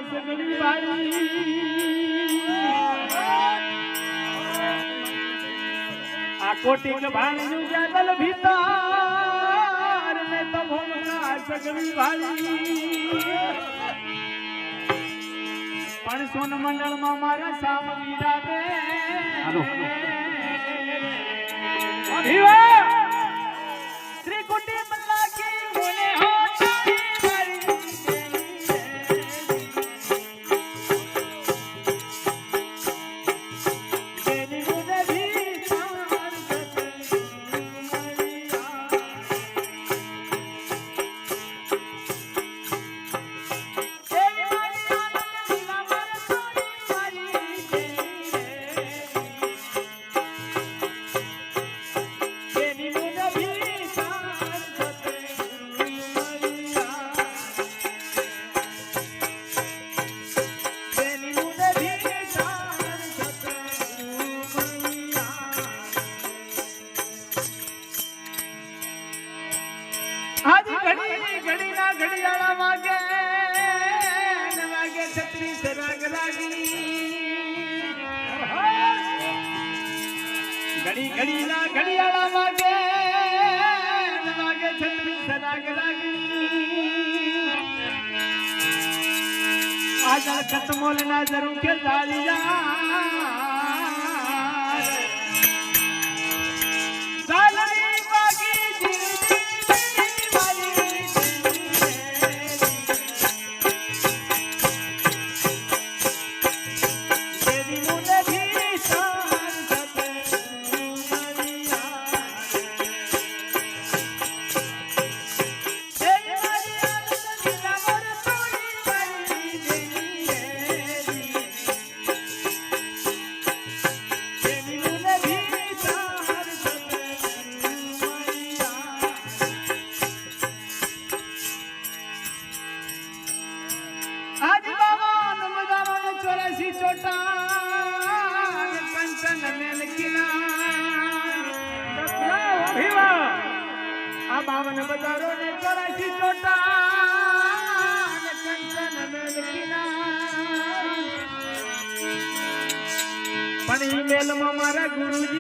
સગડી વાળી આ કોટિક ભાણ્યું જાદલ ભીતર મેં તો ભોમકા સગડી વાળી પણ સોન મંડળમાં મારા સામ વીરા દે શ્રી કુટી મલ્લા કી બોલે હો ઘડિયાળા વાગે વાગે છત્રી સરાગ લાગી ઘડી ના ઘડિયાળા વાગે વાગે છત્રી સરાગ લાગી આગળ કતમોલ ના જરૂર કે તાળીયા बावन बजारों ने चौरासी चोटा कंचन मेल किना पण मेल में मारा गुरुजी